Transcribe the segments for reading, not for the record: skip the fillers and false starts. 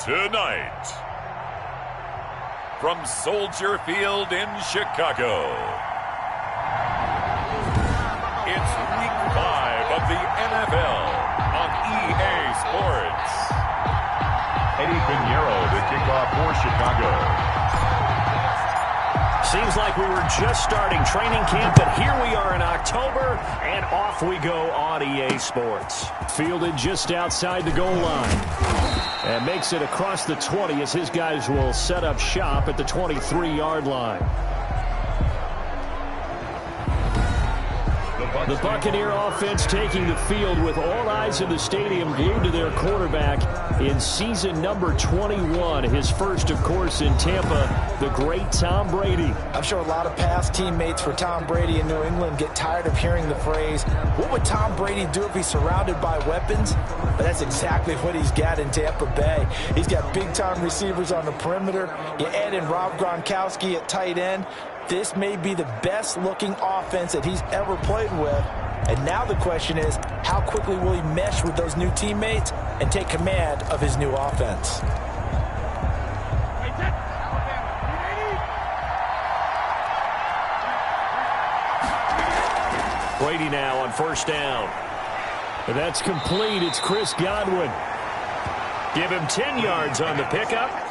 Tonight, from Soldier Field in Chicago, it's Week 5 of the NFL on EA Sports. Eddie Pinheiro to kick off for Chicago. Seems like we were just starting training camp, but here we are in October, and off we go on EA Sports. Fielded just outside the goal line. And makes it across the 20 as his guys will set up shop at the 23-yard line. The Buccaneer offense taking the field with all eyes in the stadium glued to their quarterback in season number 21. His first, of course, in Tampa, the great Tom Brady. I'm sure a lot of past teammates for Tom Brady in New England get tired of hearing the phrase, what would Tom Brady do if he's surrounded by weapons? But that's exactly what he's got in Tampa Bay. He's got big-time receivers on the perimeter. You add in Rob Gronkowski at tight end. This may be the best-looking offense that he's ever played with. And now the question is, how quickly will he mesh with those new teammates and take command of his new offense? Brady now on first down. And that's complete. It's Chris Godwin. Give him 10 yards on the pickup.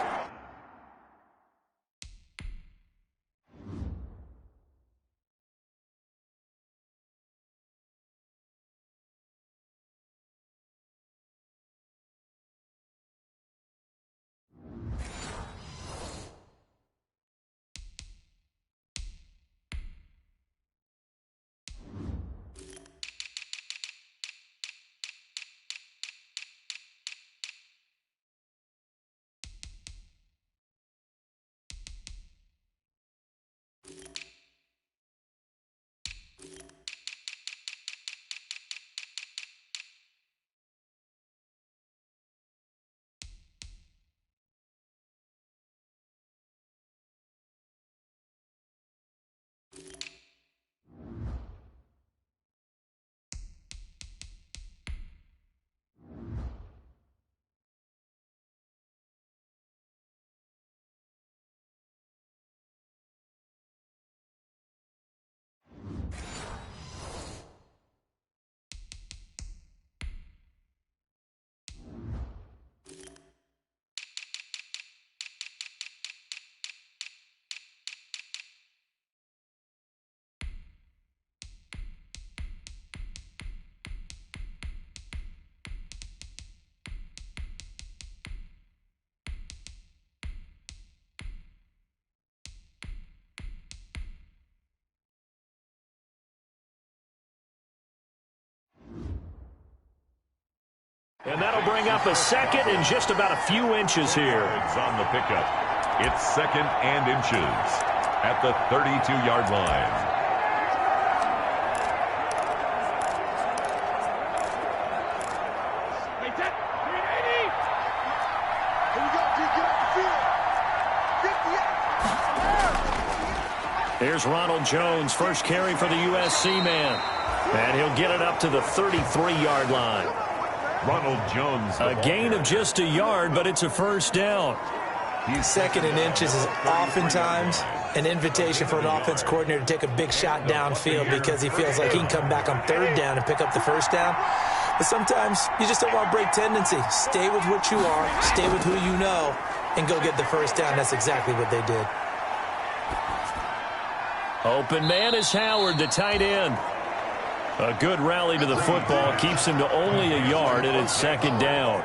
And that'll bring up a second and just about a few inches here. It's on the pickup. It's second and inches at the 32-yard line. There's Ronald Jones, first carry for the USC man. And he'll get it up to the 33-yard line. Ronald Jones. A gain of just a yard, but it's a first down. Second and inches is oftentimes an invitation for an offense coordinator to take a big shot downfield because he feels like he can come back on third down and pick up the first down. But sometimes you just don't want to break tendency. Stay with what you are, stay with who you know, and go get the first down. That's exactly what they did. Open man is Howard, the tight end. A good rally to the football keeps him to only a yard, and it's second down.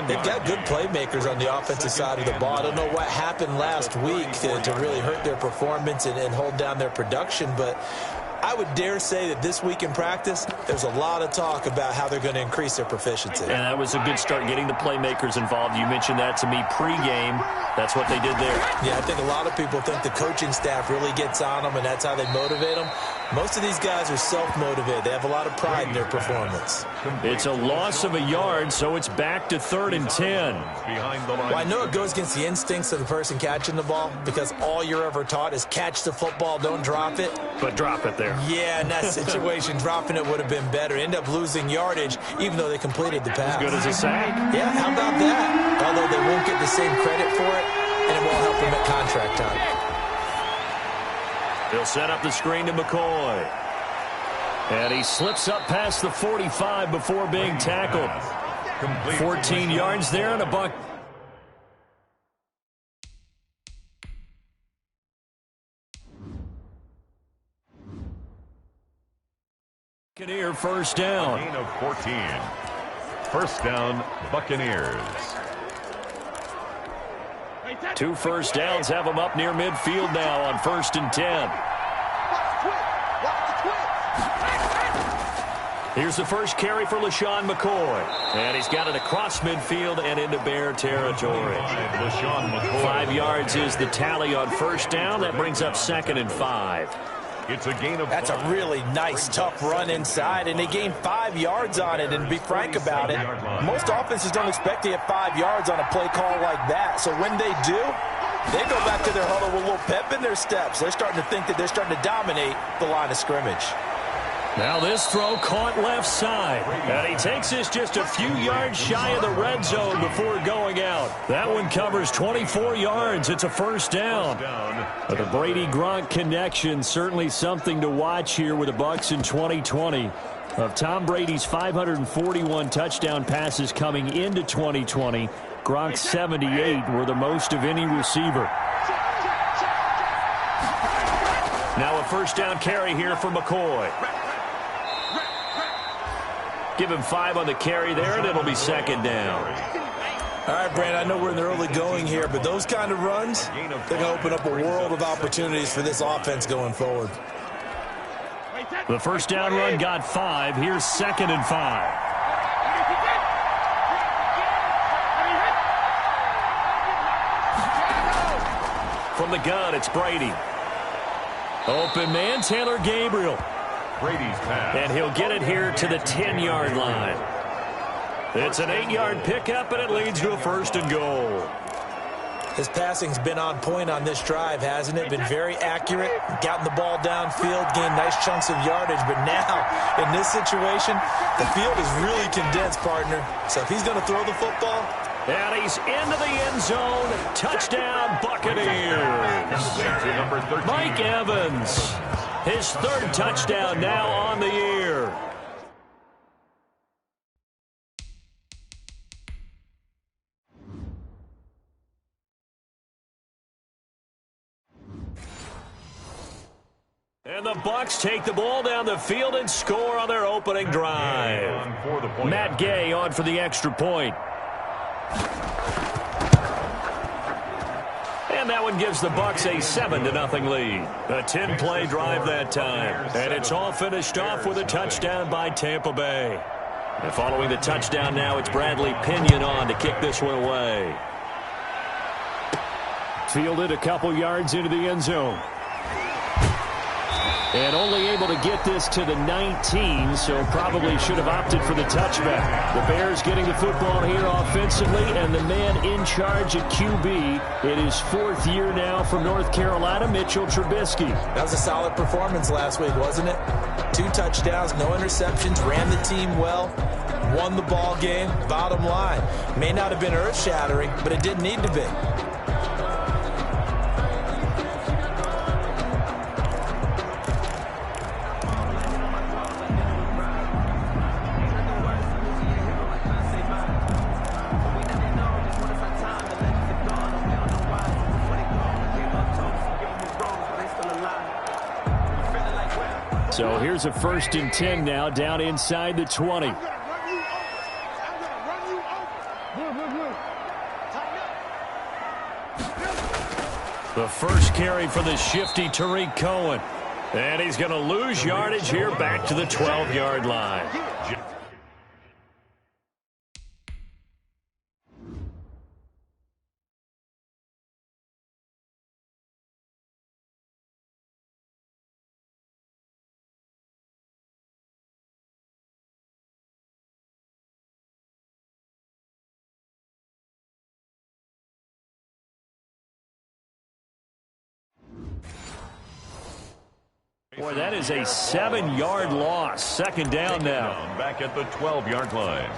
They've got good playmakers on the offensive side of the ball. I don't know what happened last week to really hurt their performance and hold down their production, but I would dare say that this week in practice, there's a lot of talk about how they're going to increase their proficiency. And that was a good start, getting the playmakers involved. You mentioned that to me pregame. That's what they did there. Yeah, I think a lot of people think the coaching staff really gets on them, and that's how they motivate them. Most of these guys are self-motivated. They have a lot of pride in their performance. It's a loss of a yard, so it's back to 3rd and 10. Well, I know it goes against the instincts of the person catching the ball because all you're ever taught is catch the football, don't drop it. But drop it there. Yeah, in that situation, dropping it would have been better. End up losing yardage, even though they completed the pass. As good as a sack. Yeah, how about that? Although they won't get the same credit for it, and it won't help them at contract time. He'll set up the screen to McCoy. And he slips up past the 45 before being tackled. 14 yards there and a buck. Buccaneer first down. Gain of 14. First down, Buccaneers. 2 first downs have them up near midfield now on 1st and 10. Here's the first carry for LaShawn McCoy. And he's got it across midfield and into Bear territory. 5 yards is the tally on first down. That brings up 2nd and 5. It's a gain of That's a really nice, tough run inside, and they gained 5 yards on it. And to be frank about it, most offenses don't expect to get 5 yards on a play call like that. So when they do, they go back to their huddle with a little pep in their steps. They're starting to think that they're starting to dominate the line of scrimmage. Now this throw caught left side. And he takes this just a few yards shy of the red zone before going out. That one covers 24 yards. It's a first down. But the Brady-Gronk connection, certainly something to watch here with the Bucs in 2020. Of Tom Brady's 541 touchdown passes coming into 2020, Gronk's 78 were the most of any receiver. Now a first down carry here for McCoy. Give him 5 on the carry there, and it'll be 2nd down. All right, Brand, I know we're in the early going here, but those kind of runs, they're going to open up a world of opportunities for this offense going forward. The first down run got 5. Here's 2nd and 5. From the gun, it's Brady. Open man, Taylor Gabriel. Brady's pass. And he'll get it here to the 10-yard line. It's an 8-yard pickup, and it leads to a 1st and goal. His passing's been on point on this drive, hasn't it? Been very accurate, gotten the ball downfield, gained nice chunks of yardage. But now, in this situation, the field is really condensed, partner. So if he's going to throw the football... And he's into the end zone. Touchdown, Buccaneers. Mike Evans. His 3rd touchdown now on the year. And the Bucs take the ball down the field and score on their opening drive. Matt Gay on for the extra point. And that one gives the Bucs a 7-0 lead. A 10-play drive that time. And it's all finished off with a touchdown by Tampa Bay. And following the touchdown now, it's Bradley Pinion on to kick this one away. Fielded a couple yards into the end zone. And only able to get this to the 19, so probably should have opted for the touchback. The Bears getting the football here offensively, and the man in charge at QB. It is 4th year now from North Carolina, Mitchell Trubisky. That was a solid performance last week, wasn't it? 2 touchdowns, no interceptions, ran the team well, won the ball game. Bottom line, may not have been earth-shattering, but it didn't need to be. So here's a 1st and 10 now, down inside the 20. The first carry for the shifty Tariq Cohen. And he's going to lose yardage here back to the 12-yard line. Boy, that is a 7-yard loss. Second down now. Back at the 12-yard line.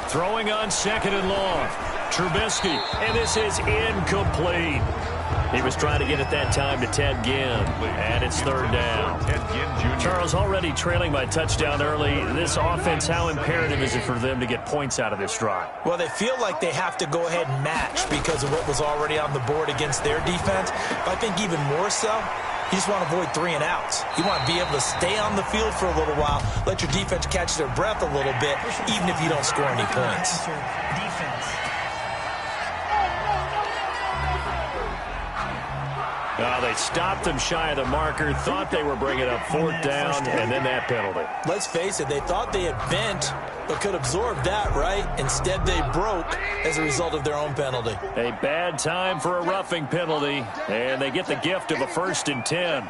Throwing on second and long. Trubisky, and this is incomplete. He was trying to get it that time to Ted Ginn, and it's third down. Charles, already trailing by touchdown early. This offense, how imperative is it for them to get points out of this drive? Well, they feel like they have to go ahead and match because of what was already on the board against their defense. But I think even more so, you just want to avoid 3 and outs. You want to be able to stay on the field for a little while, let your defense catch their breath a little bit, even if you don't score any points. They stopped them shy of the marker, thought they were bringing up fourth down, and then that penalty. Let's face it, they thought they had bent, but could absorb that, right? Instead, they broke as a result of their own penalty. A bad time for a roughing penalty, and they get the gift of a 1st and 10.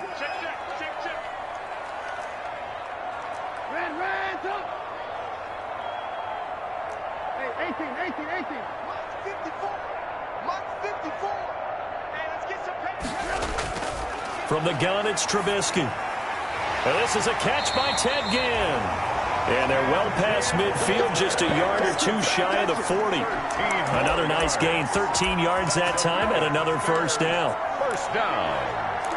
From the gun, it's Trubisky. And this is a catch by Ted Ginn. And they're well past midfield, just a yard or 2 shy of the 40. Another nice gain, 13 yards that time, and another first down. First down.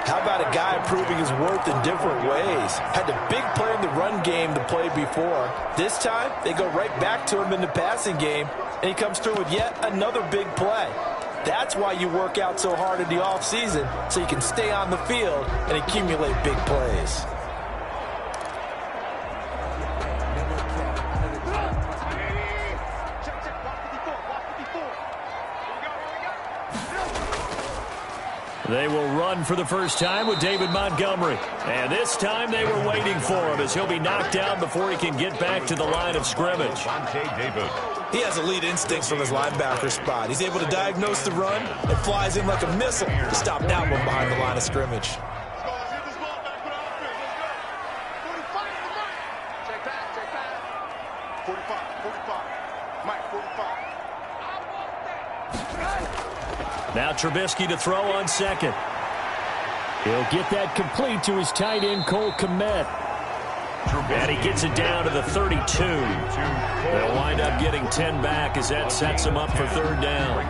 How about a guy proving his worth in different ways? Had a big play in the run game to play before. This time, they go right back to him in the passing game, and he comes through with yet another big play. That's why you work out so hard in the offseason, so you can stay on the field and accumulate big plays. They will run for the first time with David Montgomery. And this time they were waiting for him as he'll be knocked down before he can get back to the line of scrimmage. He has elite instincts from his linebacker spot. He's able to diagnose the run and flies in like a missile to stop that one behind the line of scrimmage. Now Trubisky to throw on second. He'll get that complete to his tight end, Cole Kmet. And he gets it down to the 32. They'll wind up getting 10 back as that sets him up for third down.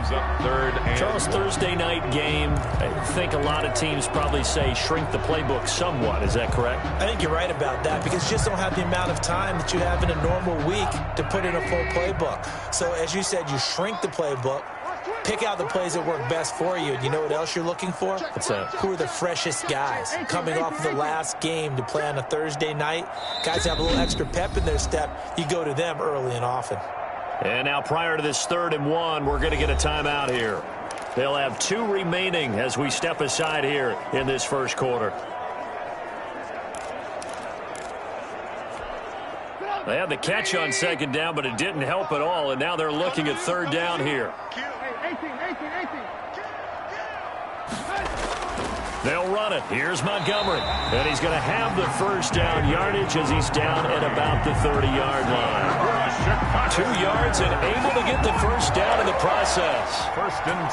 Charles, Thursday night game, I think a lot of teams probably say shrink the playbook somewhat. Is that correct? I think you're right about that because you just don't have the amount of time that you have in a normal week to put in a full playbook. So as you said, you shrink the playbook. Pick out the plays that work best for you. And you know what else you're looking for? What's that? Who are the freshest guys coming off of the last game to play on a Thursday night? Guys have a little extra pep in their step. You go to them early and often. And now prior to this 3rd and 1, we're going to get a timeout here. They'll have 2 remaining as we step aside here in this first quarter. They had the catch on second down, but it didn't help at all, and now they're looking at third down here. They'll run it. Here's Montgomery. And he's going to have the first down yardage as he's down at about the 30-yard line. 2 yards and able to get the first down in the process.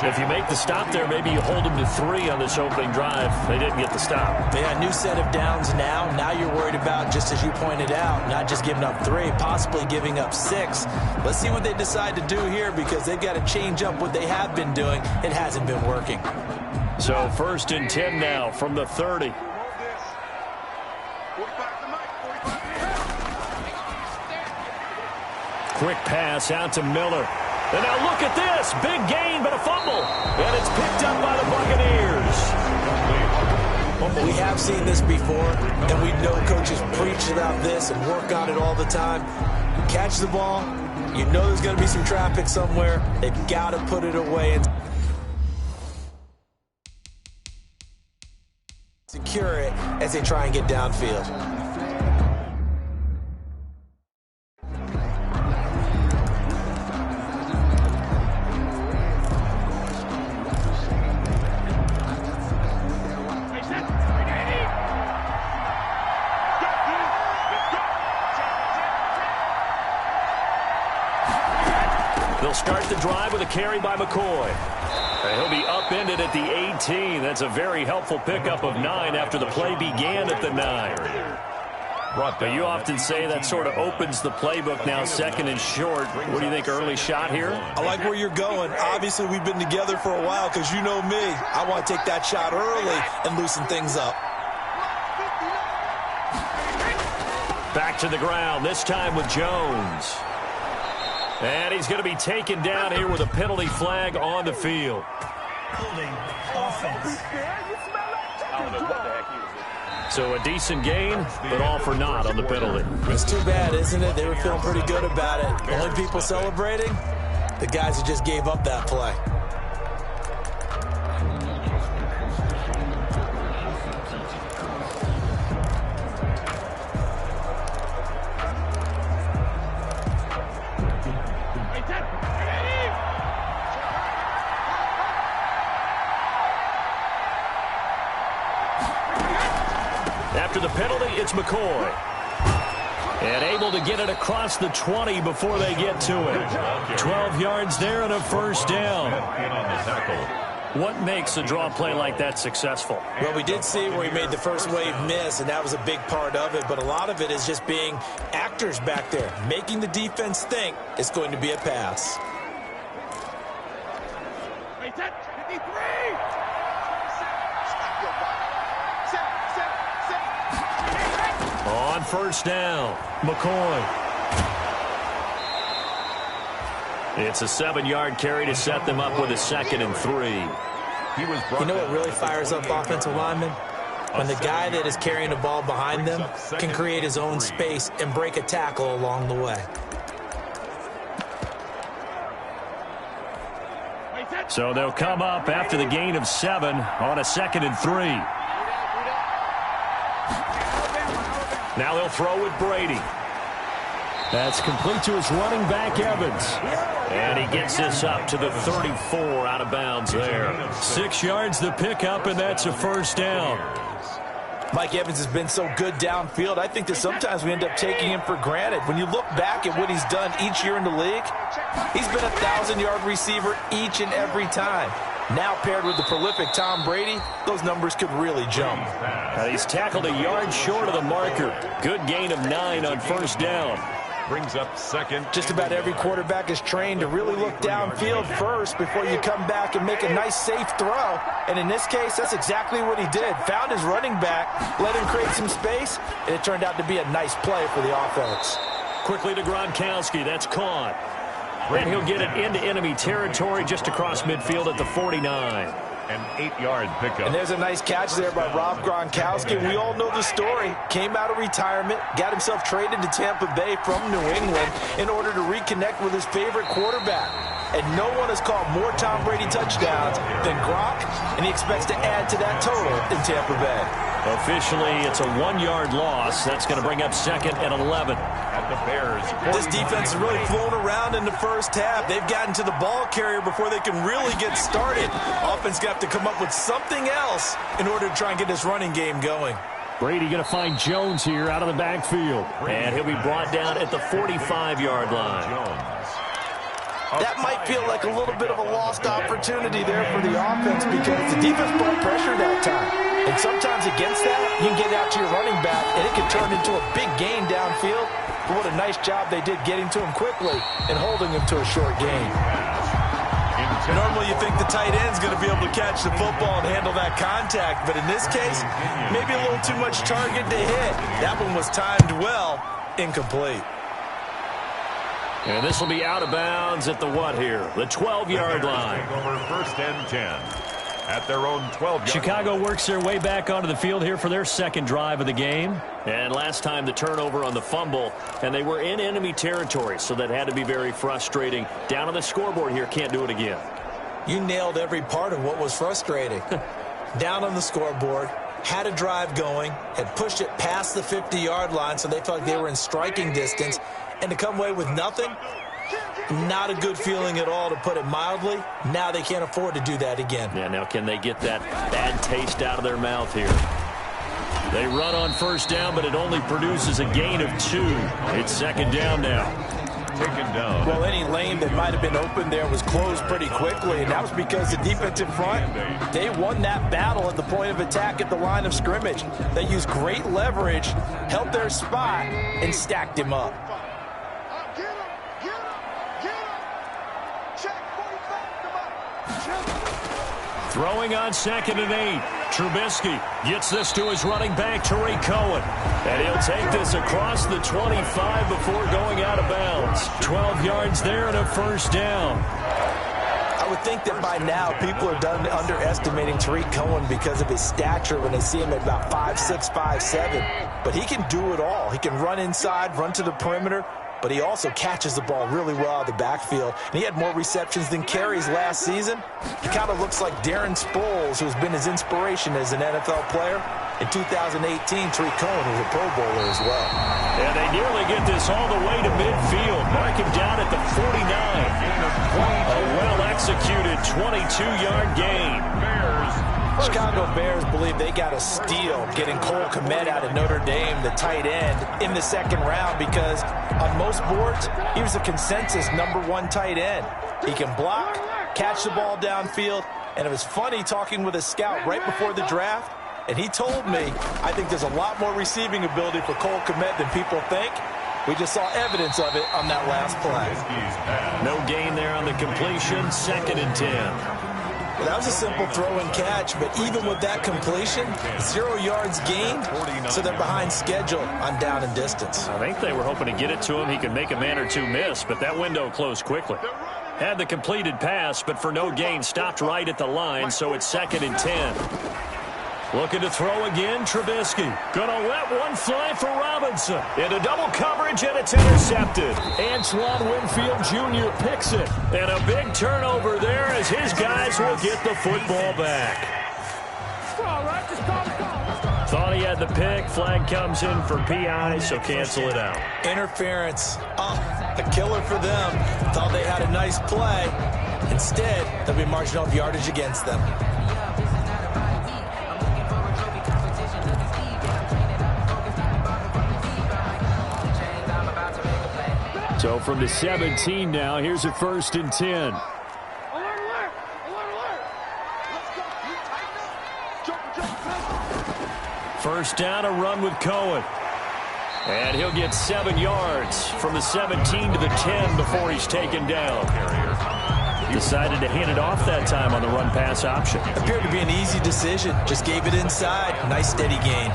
If you make the stop there, maybe you hold them to 3 on this opening drive. They didn't get the stop. They got a new set of downs now. Now you're worried about, just as you pointed out, not just giving up 3, possibly giving up 6. Let's see what they decide to do here because they've got to change up what they have been doing. It hasn't been working. So 1st and 10 now from the 30. Quick pass out to Miller. And now look at this. Big gain, but a fumble. And it's picked up by the Buccaneers. We have seen this before, and we know coaches preach about this and work on it all the time. Catch the ball. You know there's going to be some traffic somewhere. They've got to put it away and secure it as they try and get downfield. start the drive with a carry by McCoy. And he'll be upended at the 18. That's a very helpful pickup of 9 after the play began at the 9. But you often say that sort of opens the playbook now, second and short. What do you think, early shot here? I like where you're going. Obviously, we've been together for a while because you know me. I want to take that shot early and loosen things up. Back to the ground, this time with Jones. And he's going to be taken down here with a penalty flag on the field. Holding offense. So a decent gain, but all for naught on the penalty. It's too bad, isn't it? They were feeling pretty good about it. The only people celebrating, the guys who just gave up that play. After the penalty, it's McCoy. And able to get it across the 20 before they get to it. 12 yards there and a first down. What makes a draw play like that successful? Well, we did see where he made the first wave miss, and that was a big part of it. But a lot of it is just being actors back there, making the defense think it's going to be a pass. On first down, McCoy. It's a 7-yard carry to set them up with a 2nd and 3. You know what really fires up offensive linemen? When the guy that is carrying the ball behind them can create his own space and break a tackle along the way. So they'll come up after the gain of 7 on a 2nd and 3. Now they'll throw with Brady. That's complete to his running back, Evans. And he gets this up to the 34 out of bounds there. 6 yards the pickup, and that's a first down. Mike Evans has been so good downfield. I think that sometimes we end up taking him for granted. When you look back at what he's done each year in the league, he's been a 1,000-yard receiver each and every time. Now paired with the prolific Tom Brady, those numbers could really jump. He's tackled a yard short of the marker. Good gain of 9 on first down. Brings up second. Just about every quarterback is trained to really look downfield first before you come back and make a nice, safe throw. And in this case, that's exactly what he did. Found his running back, let him create some space, and it turned out to be a nice play for the offense. Quickly to Gronkowski. That's caught. And he'll get it into enemy territory just across midfield at the 49. An 8-yard pickup. And there's a nice catch there by Rob Gronkowski. We all know the story. Came out of retirement, got himself traded to Tampa Bay from New England in order to reconnect with his favorite quarterback. And no one has caught more Tom Brady touchdowns than Gronk, and he expects to add to that total in Tampa Bay. Officially, it's a 1-yard loss. That's going to bring up 2nd and 11. At the Bears. This defense has really flown around in the first half. They've gotten to the ball carrier before they can really get started. Offense got to come up with something else in order to try and get this running game going. Brady going to find Jones here out of the backfield. And he'll be brought down at the 45-yard line. That might feel like a little bit of a lost opportunity there for the offense because the defense brought pressure that time. And sometimes against that, you can get out to your running back, and it can turn into a big gain downfield. But what a nice job they did getting to him quickly and holding him to a short gain. Normally you think the tight end's going to be able to catch the football and handle that contact. But in this case, maybe a little too much target to hit. That one was timed well, incomplete. And this will be out of bounds at the what here? The 12-yard line. Over 1st and 10 at their own 12-yard Chicago line. works their way back onto the field here for their 2nd drive of the game. And last time the turnover on the fumble, and they were in enemy territory, so that had to be very frustrating. Down on the scoreboard here, can't do it again. You nailed every part of what was frustrating. Down on the scoreboard, had a drive going, had pushed it past the 50-yard line, so they felt like they were in striking distance. And to come away with nothing, not a good feeling at all, to put it mildly. Now they can't afford to do that again. Yeah, now can they get that bad taste out of their mouth here? They run on first down, but it only produces a gain of 2. It's 2nd down now. taken down. Well, any lane that might have been open there was closed pretty quickly, and that was because the defensive front, they won that battle at the point of attack at the line of scrimmage. They used great leverage, held their spot, and stacked him up. Throwing on 2nd and 8. Trubisky gets this to his running back, Tariq Cohen. And he'll take this across the 25 before going out of bounds. 12 yards there and a first down. I would think that by now people are done underestimating Tariq Cohen because of his stature when they see him at about 5'6", 5'7". But he can do it all. He can run inside, run to the perimeter, but he also catches the ball really well out of the backfield. And he had more receptions than carries last season. He kind of looks like Darren Sproles, who's been his inspiration as an NFL player. In 2018, Tariq Cohen was a Pro Bowler as well. And they nearly get this all the way to midfield. Mark him down at the 49. A well-executed 22-yard gain. Chicago Bears believe they got a steal getting Cole Kmet out of Notre Dame, the tight end, in the second round because on most boards, he was a consensus #1 tight end. He can block, catch the ball downfield, and it was funny talking with a scout right before the draft, and he told me, I think there's a lot more receiving ability for Cole Kmet than people think. We just saw evidence of it on that last play. No gain there on the completion, 2nd and 10. Well, that was a simple throw and catch, but even with that completion, 0 yards gained, so they're behind schedule on down and distance. I think they were hoping to get it to him. He could make a man or two miss, but that window closed quickly. Had the completed pass, but for no gain, stopped right at the line, so it's 2nd and 10. Looking to throw again, Trubisky. Gonna let one fly for Robinson. Into double coverage, and it's intercepted. Antoine Winfield Jr. picks it. And a big turnover there as his guys will get the football back. Thought he had the pick. Flag comes in for PI, so cancel it out. Interference. Oh, a killer for them. Thought they had a nice play. Instead, they'll be marching off yardage against them. So from the 17 now, here's a 1st and 10. First down, a run with Cohen. And he'll get 7 yards from the 17 to the 10 before he's taken down. Decided to hand it off that time on the run-pass option. Appeared to be an easy decision. Just gave it inside. Nice steady gain.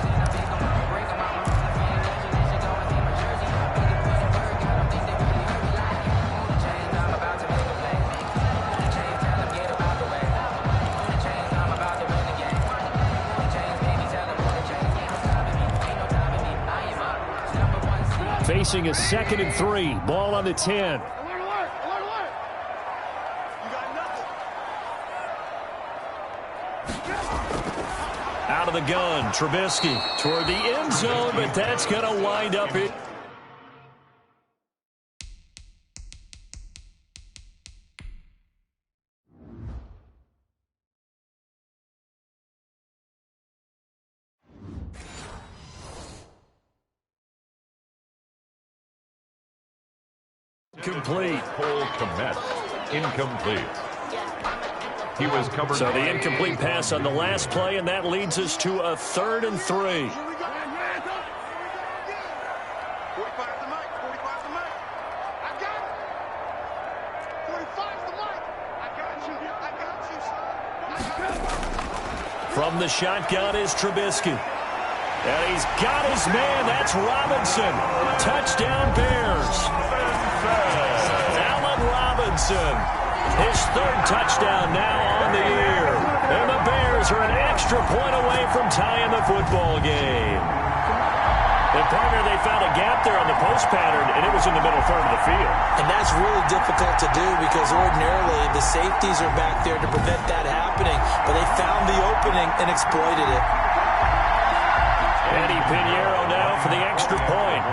Facing a 2nd and 3. Ball on the 10. Out of the gun, Trubisky toward the end zone, but that's going to wind up it. Complete. Cole Kmet, incomplete. He was covered. So the incomplete pass on the last play, and that leads us to a 3rd and 3. 45 the mic. 45 the mic. I got it. 45 the mic. I got you. I got you, son. From the shotgun is Trubisky. And he's got his man. That's Robinson. Touchdown Bears. Allen Robinson. His 3rd touchdown now on the year. And the Bears are an extra point away from tying the football game. And partner, they found a gap there on the post pattern, and it was in the middle third of the field. And that's really difficult to do because ordinarily the safeties are back there to prevent that happening. But they found the opening and exploited it. Eddie Pinheiro now for the extra point.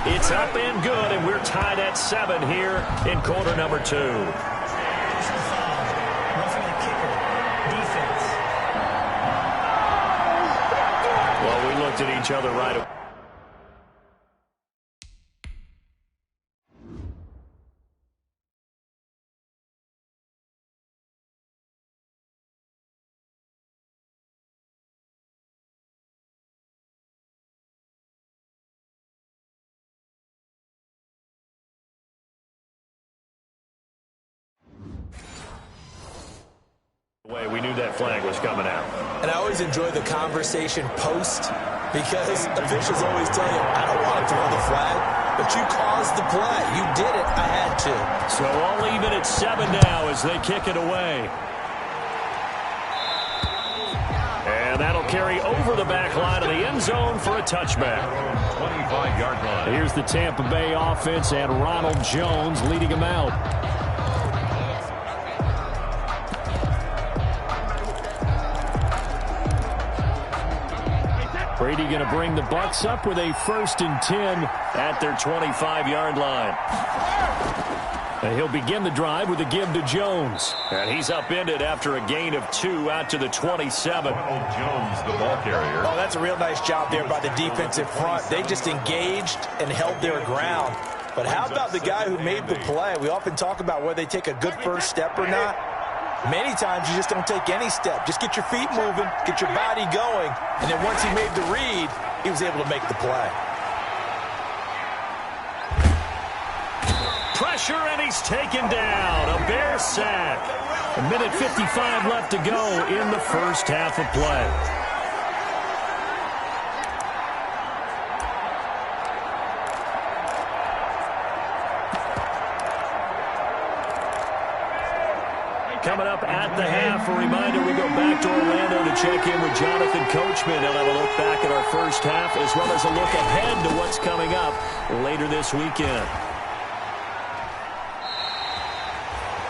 It's up and good, and we're tied at 7 here in quarter number 2. Well, we looked at each other right away. We knew that flag was coming out. And I always enjoy the conversation post because officials always tell you, I don't want to throw the flag, but you caused the play. You did it. I had to. So all even at 7 now as they kick it away. And that'll carry over the back line of the end zone for a touchback. 25-yard line. Here's the Tampa Bay offense and Ronald Jones leading them out. Brady going to bring the Bucs up with a 1st and 10 at their 25-yard line. And he'll begin the drive with a give to Jones. And he's upended after a gain of 2 out to the 27. Jones, the ball carrier. Oh, that's a real nice job there by the defensive front. They just engaged and held their ground. But how about the guy who made the play? We often talk about whether they take a good first step or not. Many times you just don't take any step. Just get your feet moving, get your body going, and then once he made the read, he was able to make the play. Pressure, and he's taken down. A Bear sack. 1:55 left to go in the first half of play. Coming up at the half, a reminder, we go back to Orlando to check in with Jonathan Coachman. He'll have a look back at our first half as well as a look ahead to what's coming up later this weekend.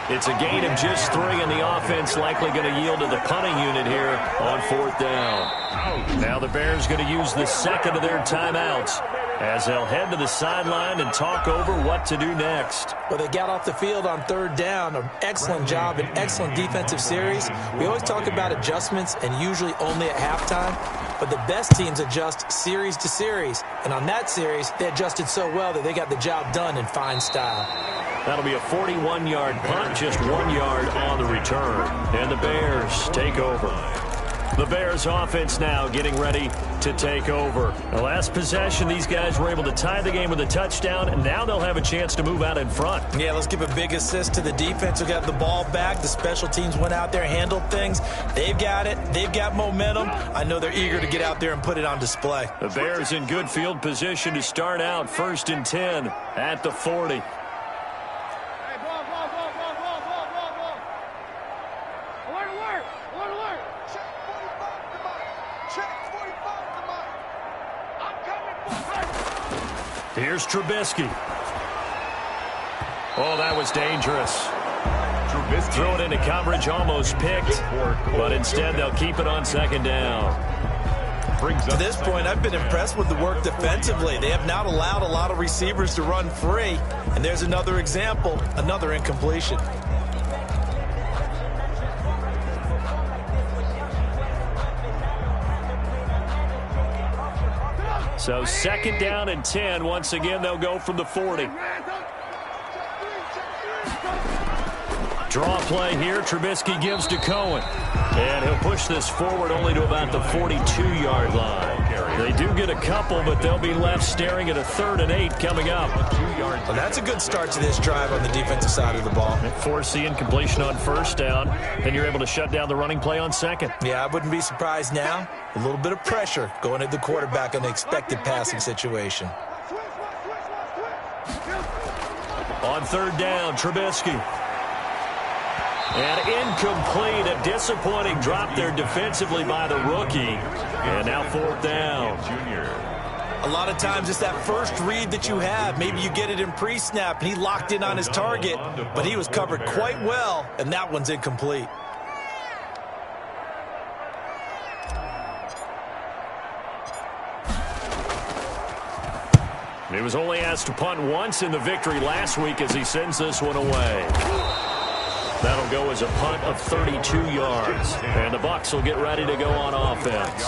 It's a gain of just 3, and the offense likely going to yield to the punting unit here on 4th down. Now the Bears going to use the second of their timeouts as they'll head to the sideline and talk over what to do next. Well, they got off the field on 3rd down. An excellent job, an excellent defensive series. We always talk about adjustments and usually only at halftime, but the best teams adjust series to series. And on that series, they adjusted so well that they got the job done in fine style. That'll be a 41-yard punt, just 1 yard on the return. And the Bears take over. The Bears offense now getting ready to take over. The last possession, these guys were able to tie the game with a touchdown, and now they'll have a chance to move out in front. Yeah, let's give a big assist to the defense who got the ball back. The special teams went out there, handled things. They've got it. They've got momentum. I know they're eager to get out there and put it on display. The Bears in good field position to start out 1st and 10 at the 40. Here's Trubisky. Oh, that was dangerous. Trubisky. Throw it into coverage, almost picked, but instead they'll keep it on 2nd down. To this point, I've been impressed with the work defensively. They have not allowed a lot of receivers to run free, and there's another example, another incompletion. So 2nd down and 10. Once again, they'll go from the 40. Draw play here. Trubisky gives to Cohen. And he'll push this forward only to about the 42-yard line. They do get a couple, but they'll be left staring at a 3rd and 8 coming up. Well, that's a good start to this drive on the defensive side of the ball. Force the incompletion on 1st down. Then you're able to shut down the running play on 2nd. Yeah, I wouldn't be surprised now. A little bit of pressure going at the quarterback on the expected passing situation. On 3rd down, Trubisky. And incomplete, a disappointing drop there defensively by the rookie. And now 4th down. A lot of times it's that first read that you have. Maybe you get it in pre-snap, and he locked in on his target, but he was covered quite well, and that one's incomplete. He was only asked to punt once in the victory last week as he sends this one away. That'll go as a punt of 32 yards. And the Bucs will get ready to go on offense.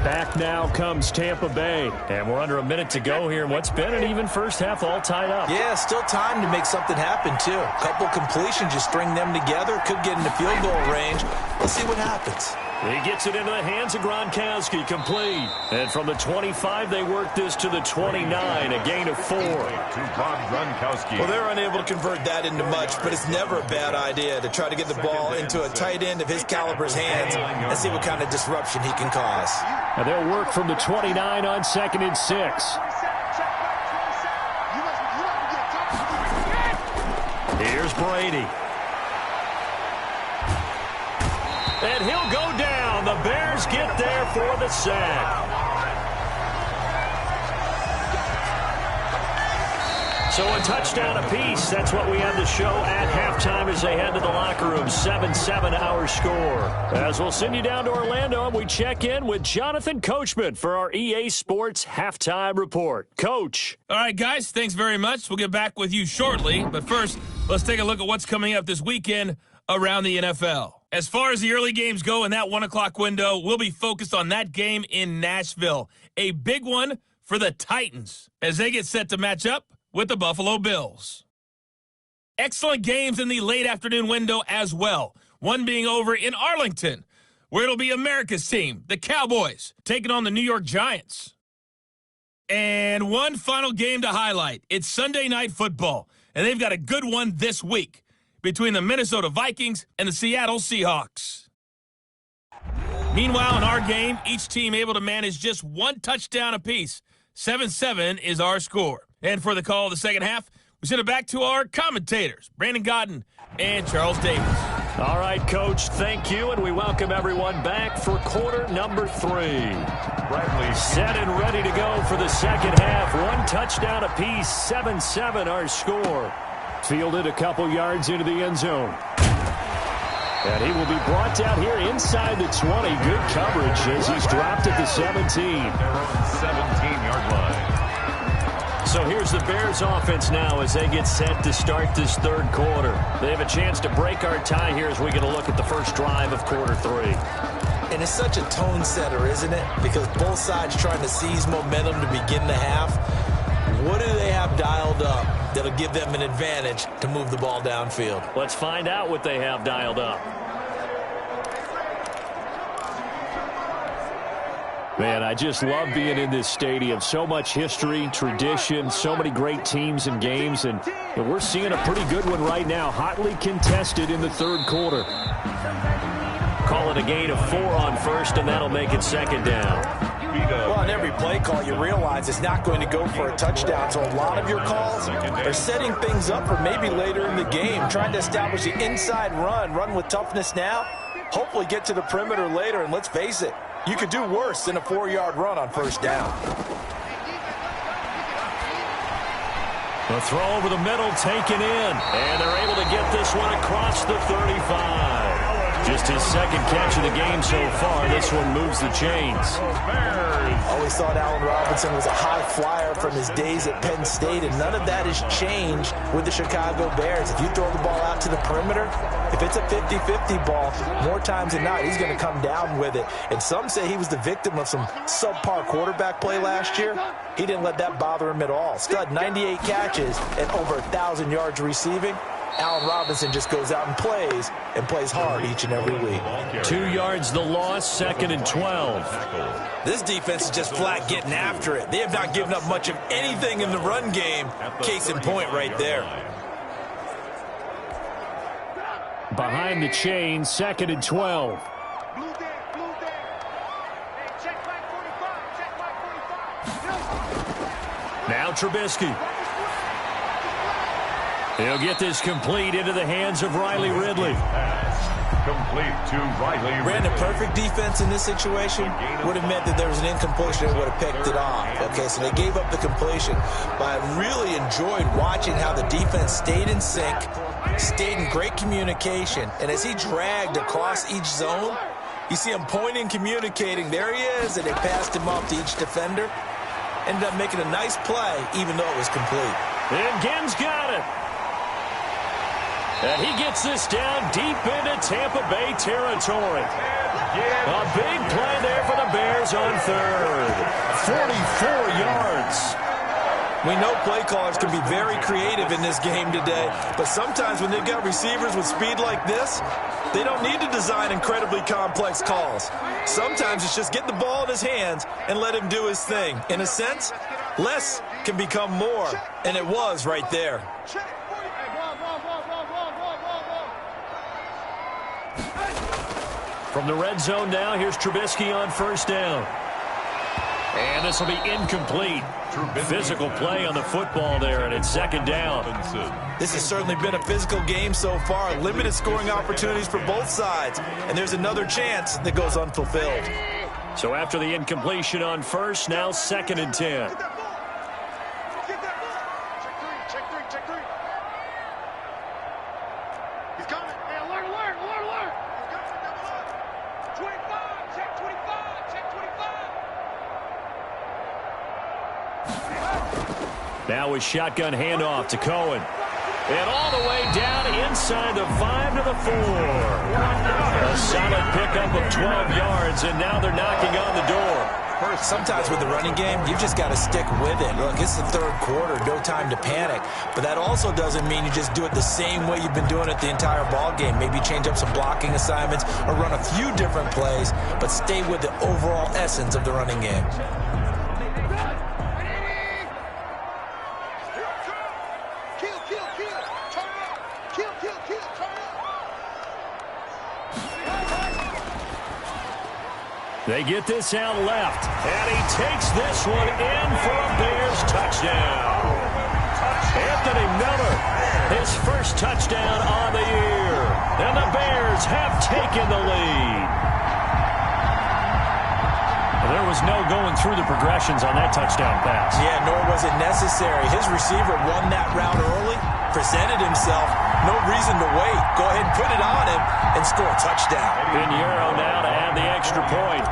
Back now comes Tampa Bay. And we're under a minute to go here in what's been an even first half, all tied up. Yeah, still time to make something happen, too. A couple completions, just string them together. Could get into field goal range. Let's see what happens. He gets it into the hands of Gronkowski, complete. And from the 25, they work this to the 29, a gain of 4. To Bob Gronkowski. Well, they're unable to convert that into much, but it's never a bad idea to try to get the ball into a tight end of his caliber's hands and see what kind of disruption he can cause. And they'll work from the 29 on 2nd and 6. Here's Brady. And he'll go down. The Bears get there for the sack. So a touchdown apiece. That's what we had to show at halftime as they head to the locker room. 7-7 our score. As we'll send you down to Orlando, and we check in with Jonathan Coachman for our EA Sports Halftime Report. Coach. All right, guys, thanks very much. We'll get back with you shortly. But first, let's take a look at what's coming up this weekend around the NFL. As far as the early games go in that 1 o'clock window, we'll be focused on that game in Nashville. A big one for the Titans as they get set to match up with the Buffalo Bills. Excellent games in the late afternoon window as well. One being over in Arlington, where it'll be America's team, the Cowboys, taking on the New York Giants. And one final game to highlight. It's Sunday Night Football, and they've got a good one this week between the Minnesota Vikings and the Seattle Seahawks. Meanwhile, in our game, each team able to manage just one touchdown apiece. 7-7 is our score. And for the call of the second half, we send it back to our commentators, Brandon Godden and Charles Davis. All right, Coach, thank you, and we welcome everyone back for quarter number 3. Bradley Set and ready to go for the second half. One touchdown apiece, 7-7 our score. Fielded a couple yards into the end zone. And he will be brought down here inside the 20. Good coverage as he's dropped at the 17. 17-yard line. So here's the Bears offense now as they get set to start this third quarter. They have a chance to break our tie here as we get a look at the first drive of quarter 3. And it's such a tone setter, isn't it? Because both sides trying to seize momentum to begin the half. What do they have dialed up that'll give them an advantage to move the ball downfield? Let's find out what they have dialed up. Man, I just love being in this stadium. So much history, tradition, so many great teams and games, and we're seeing a pretty good one right now. Hotly contested in the third quarter. Call it a gain of 4 on first, and that'll make it second down. Well, on every play call, you realize it's not going to go for a touchdown. So a lot of your calls are setting things up for maybe later in the game, trying to establish the inside run with toughness now, hopefully get to the perimeter later. And let's face it, you could do worse than a 4-yard run on first down. The throw over the middle taken in, and they're able to get this one across the 35. Just his second catch of the game so far. This one moves the chains. Always thought Allen Robinson was a high flyer from his days at Penn State, and none of that has changed with the Chicago Bears. If you throw the ball out to the perimeter, if it's a 50-50 ball, more times than not, he's going to come down with it. And some say he was the victim of some subpar quarterback play last year. He didn't let that bother him at all. Stud, 98 catches and over 1,000 yards receiving. Allen Robinson just goes out and plays hard each and every week. 2 yards the loss, 2nd and 12. This defense is just flat getting after it. They have not given up much of anything in the run game. Case in point right there. Behind the chain, 2nd and 12. Now Trubisky. He'll get this complete into the hands of Riley Ridley. Complete to Riley Ridley. Brandon, perfect defense in this situation would have meant that there was an incompletion and would have picked it off. Okay, so they gave up the completion. But I really enjoyed watching how the defense stayed in sync, stayed in great communication. And as he dragged across each zone, you see him pointing, communicating. There he is, and they passed him off to each defender. Ended up making a nice play, even though it was complete. And Ginn's got it. And he gets this down deep into Tampa Bay territory. A big play there for the Bears on third. 44 yards. We know play callers can be very creative in this game today, but sometimes when they've got receivers with speed like this, they don't need to design incredibly complex calls. Sometimes it's just get the ball in his hands and let him do his thing. In a sense, less can become more, and it was right there. From the red zone now, here's Trubisky on first down. And this will be incomplete. Physical play on the football there, and it's second down. This has certainly been a physical game so far. Limited scoring opportunities for both sides, and there's another chance that goes unfulfilled. So after the incompletion on first, now 2nd and 10. Check three. He's coming. Hey, alert. He's coming, double up. 25, check 25, check 25. Now a shotgun handoff to Cohen. And all the way down inside the 5 to the 4. A solid pickup of 12 yards, and now they're knocking on the door. Sometimes with the running game, you've just got to stick with it. Look, it's the third quarter, no time to panic. But that also doesn't mean you just do it the same way you've been doing it the entire ball game. Maybe change up some blocking assignments or run a few different plays, but stay with the overall essence of the running game. They get this out left, and he takes this one in for a Bears touchdown. Anthony Miller, his first touchdown on the year, and the Bears have taken the lead. There was no going through the progressions on that touchdown pass. Yeah, nor was it necessary. His receiver won that route early, presented himself, no reason to wait. Go ahead and put it on him and score a touchdown. Pinheiro now to add the extra point.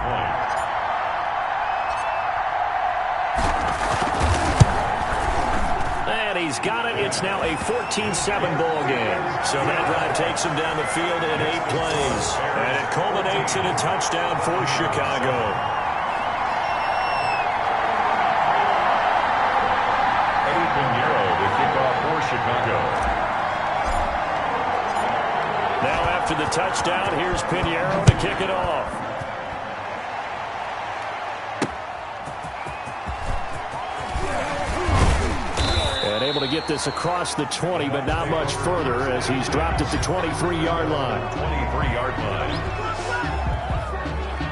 And he's got it. It's now a 14-7 ball game. So that drive takes him down the field in 8 plays. And it culminates in a touchdown for Chicago. Chicago. Now after the touchdown, here's Pinheiro to kick it off. And able to get this across the 20, but not much further as he's dropped at the 23-yard line. 23-yard line.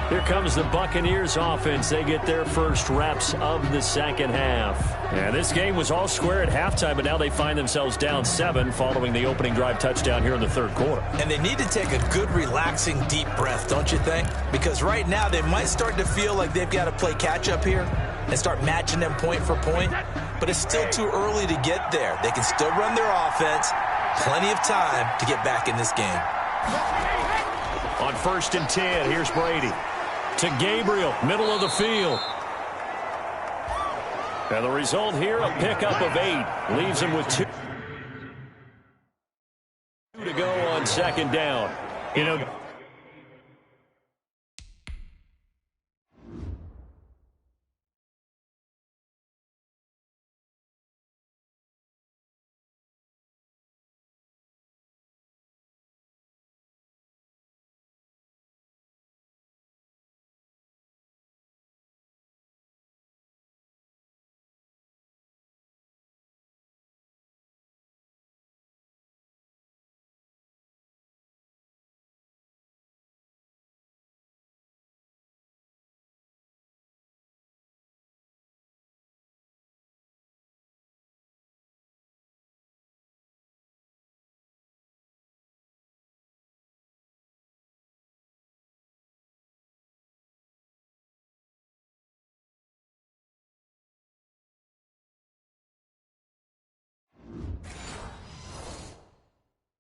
Here comes the Buccaneers offense. They get their first reps of the second half. And this game was all square at halftime, but now they find themselves down 7 following the opening drive touchdown here in the third quarter. And they need to take a good, relaxing, deep breath, don't you think? Because right now they might start to feel like they've got to play catch-up here and start matching them point for point. But it's still too early to get there. They can still run their offense. Plenty of time to get back in this game. On 1st and 10, here's Brady. To Gabriel, middle of the field. And the result here, a pickup of 8. Leaves him with 2 to go on second down. You know,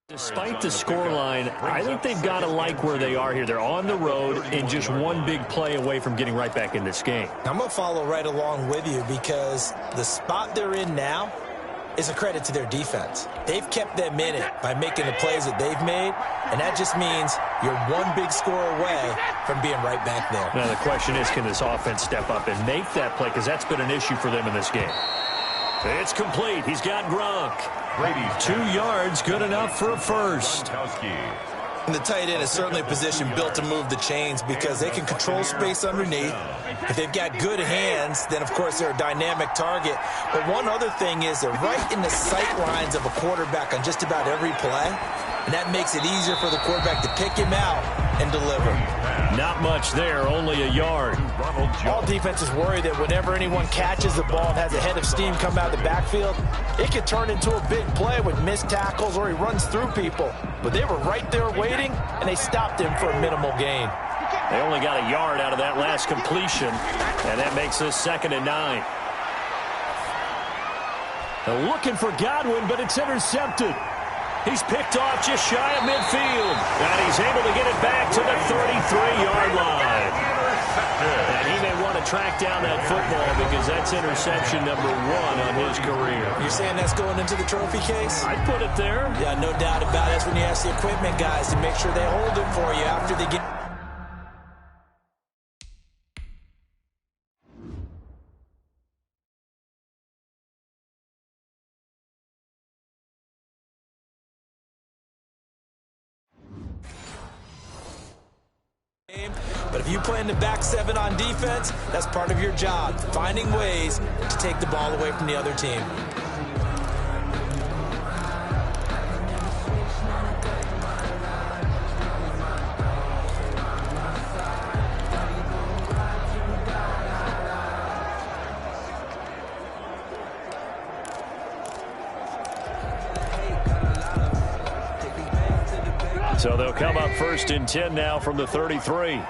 despite the scoreline, I think they've got to like where they are here. They're on the road and just one big play away from getting right back in this game. I'm going to follow right along with you because the spot they're in now, is a credit to their defense. They've kept them in it by making the plays that they've made, and that just means you're one big score away from being right back there. Now the question is, can this offense step up and make that play? Because that's been an issue for them in this game. It's complete. He's got Gronk. 2 yards, good enough for a first. And the tight end is certainly a position built to move the chains because they can control space underneath. If they've got good hands, then, of course, they're a dynamic target. But one other thing is they're right in the sight lines of a quarterback on just about every play, and that makes it easier for the quarterback to pick him out and deliver. Not much there, only a yard. All defenses worry that whenever anyone catches the ball and has a head of steam come out of the backfield, it could turn into a big play with missed tackles or he runs through people. But they were right there waiting, and they stopped him for a minimal gain. They only got a yard out of that last completion, and that makes this 2nd and 9. They're looking for Godwin, but it's intercepted. He's picked off just shy of midfield, and he's able to get it back to the 33-yard line. And he may want to track down that football because that's interception number 1 on his career. You're saying that's going into the trophy case? I'd put it there. Yeah, no doubt about it. That's when you ask the equipment guys to make sure they hold it for you after they get... But if you play in the back 7 on defense, that's part of your job, finding ways to take the ball away from the other team. So they'll come up 1st and 10 now from the 33.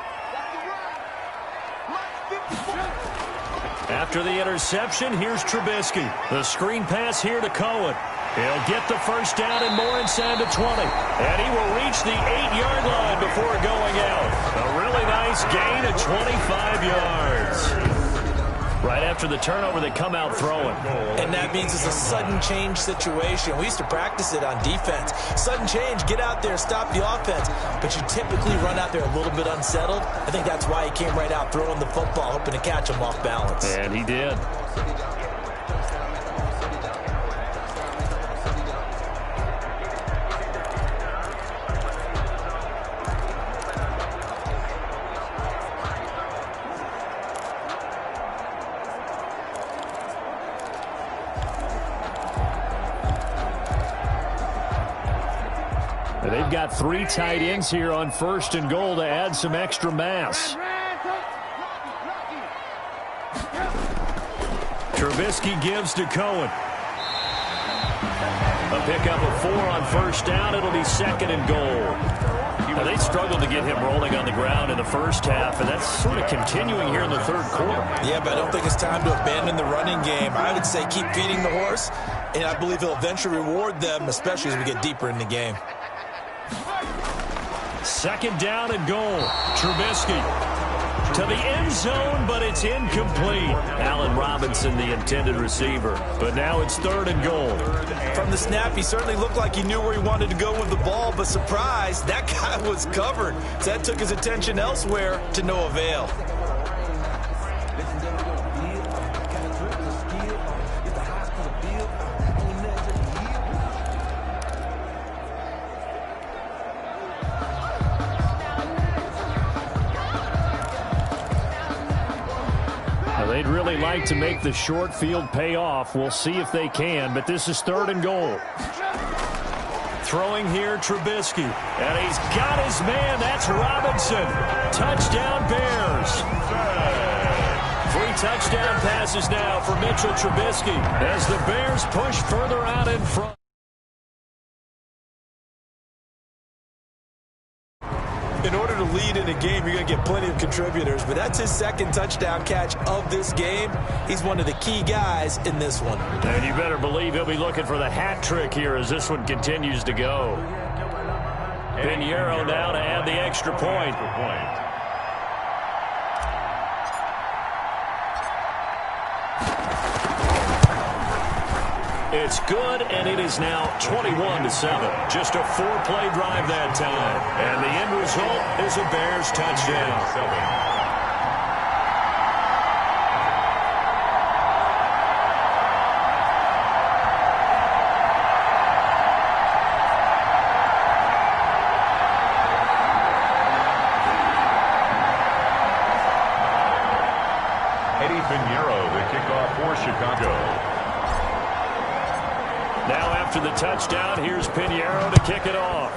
After the interception, here's Trubisky. The screen pass here to Cohen. He'll get the first down and more inside the 20. And he will reach the 8-yard line before going out. A really nice gain of 25 yards. Right after the turnover, they come out throwing. And that means it's a sudden change situation. We used to practice it on defense. Sudden change, get out there, stop the offense. But you typically run out there a little bit unsettled. I think that's why he came right out throwing the football, hoping to catch him off balance. And he did. They've got 3 tight ends here on 1st and goal to add some extra mass. Trubisky gives to Cohen. A pickup of 4 on 1st down. It'll be 2nd and goal. Now, they struggled to get him rolling on the ground in the first half, and that's sort of continuing here in the 3rd quarter. Yeah, but I don't think it's time to abandon the running game. I would say keep feeding the horse, and I believe he'll eventually reward them, especially as we get deeper in the game. 2nd down and goal. Trubisky to the end zone, but it's incomplete. Allen Robinson, the intended receiver. But now it's 3rd and goal. From the snap, he certainly looked like he knew where he wanted to go with the ball, but surprise, that guy was covered. So that took his attention elsewhere to no avail. They'd really like to make the short field pay off. We'll see if they can, but this is 3rd and goal. Throwing here, Trubisky. And he's got his man. That's Robinson. Touchdown, Bears. 3 touchdown passes now for Mitchell Trubisky as the Bears push further out in front. In order to lead in a game, you're going to get plenty of contributors, but that's his 2nd touchdown catch of this game. He's one of the key guys in this one. And you better believe he'll be looking for the hat trick here as this one continues to go. Pinheiro now to add the extra point. It's good, and it is now 21-7. Just a 4-play drive that time. And the end result is a Bears touchdown. Chicago. Now after the touchdown, here's Pinheiro to kick it off.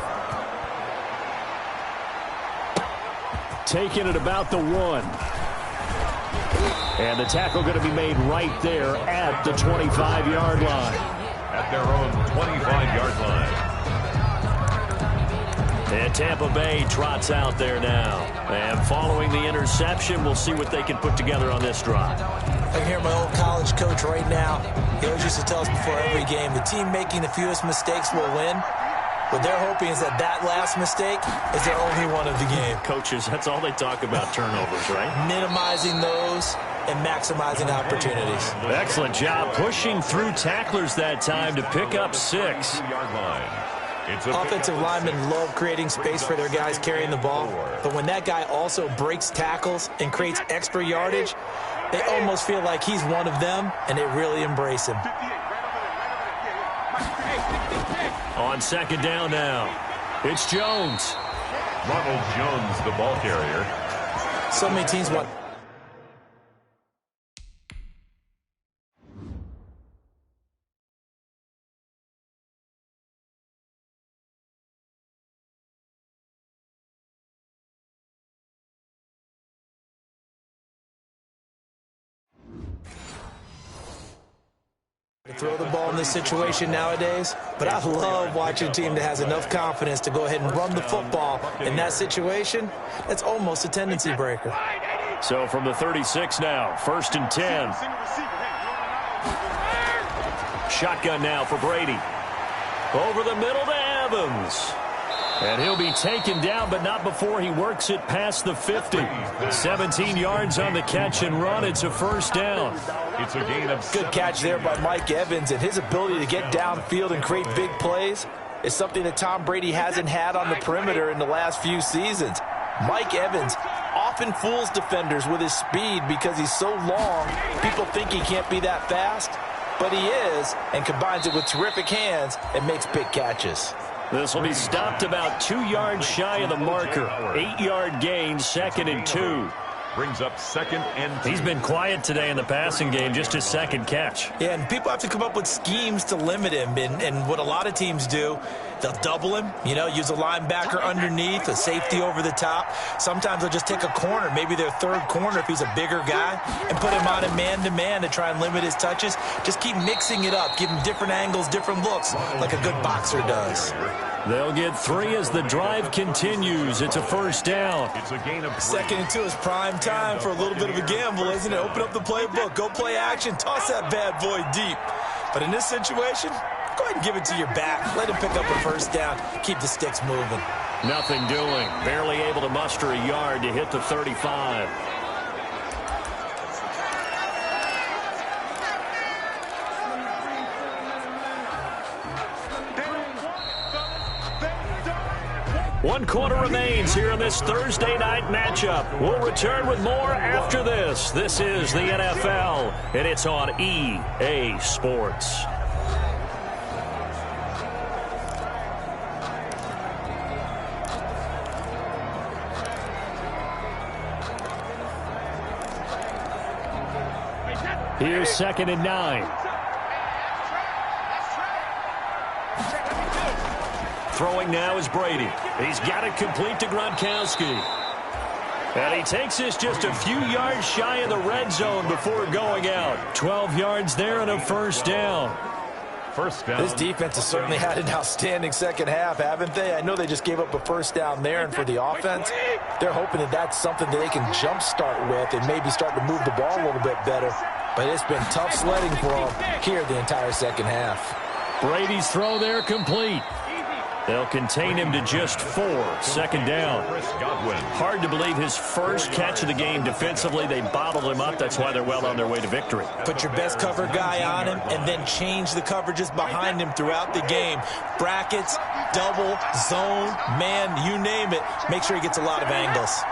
Taking it about the 1. And the tackle going to be made right there at the 25-yard line. At their own 25-yard line. And Tampa Bay trots out there now. And following the interception, we'll see what they can put together on this drive. I can hear my old college coach right now. He always used to tell us before every game, the team making the fewest mistakes will win. What they're hoping is that last mistake is their only one of the game. Coaches, that's all they talk about, turnovers, right? Minimizing those and maximizing opportunities. Excellent job pushing through tacklers that time to pick up 6. Offensive linemen love creating space for their guys carrying the ball, but when that guy also breaks tackles and creates extra yardage, they almost feel like he's one of them, and they really embrace him. On second down now, it's Jones. Ronald Jones, the ball carrier. So many teams want... to throw the ball in this situation nowadays, but I love watching a team that has enough confidence to go ahead and run the football in that situation. That's almost a tendency breaker. So from the 36 now, 1st and 10. Shotgun now for Brady. Over the middle to Evans. And he'll be taken down, but not before he works it past the 50. 17 yards on the catch and run. It's a first down. It's a gain of good catch there by Mike Evans, and his ability to get downfield and create big plays is something that Tom Brady hasn't had on the perimeter in the last few seasons. Mike Evans often fools defenders with his speed because he's so long. People think he can't be that fast, but he is, and combines it with terrific hands and makes big catches. This will be stopped about 2 yards shy of the marker. 8-yard gain, 2nd and 2. Brings up 2nd and 2. He's been quiet today in the passing game, just his 2nd catch. Yeah, and people have to come up with schemes to limit him. And what a lot of teams do, they'll double him, use a linebacker underneath, a safety over the top. Sometimes they'll just take a corner, maybe their 3rd corner if he's a bigger guy, and put him on a man-to-man to try and limit his touches. Just keep mixing it up, give him different angles, different looks, like a good boxer does. They'll get 3 as the drive continues. It's a first down. It's a gain of 3. 2nd and 2 is prime time for a little bit of a gamble, isn't it? Open up the playbook, go play action, toss that bad boy deep. But in this situation, go ahead and give it to your back. Let him pick up a first down. Keep the sticks moving. Nothing doing. Barely able to muster a yard to hit the 35. One quarter remains here in this Thursday night matchup. We'll return with more after this. This is the NFL, and it's on EA Sports. Here's 2nd and 9. Throwing now is Brady. He's got it complete to Gronkowski. And he takes this just a few yards shy of the red zone before going out. 12 yards there and a first down. First down. This defense has certainly had an outstanding second half, haven't they? I know they just gave up a first down there, and for the offense, they're hoping that that's something that they can jumpstart with and maybe start to move the ball a little bit better. But it's been tough sledding for them here the entire second half. Brady's throw there complete. They'll contain him to just 4. Second down. Hard to believe his first catch of the game defensively. They bottled him up. That's why they're well on their way to victory. Put your best cover guy on him and then change the coverages behind him throughout the game. Brackets, double, zone, man, you name it. Make sure he gets a lot of angles.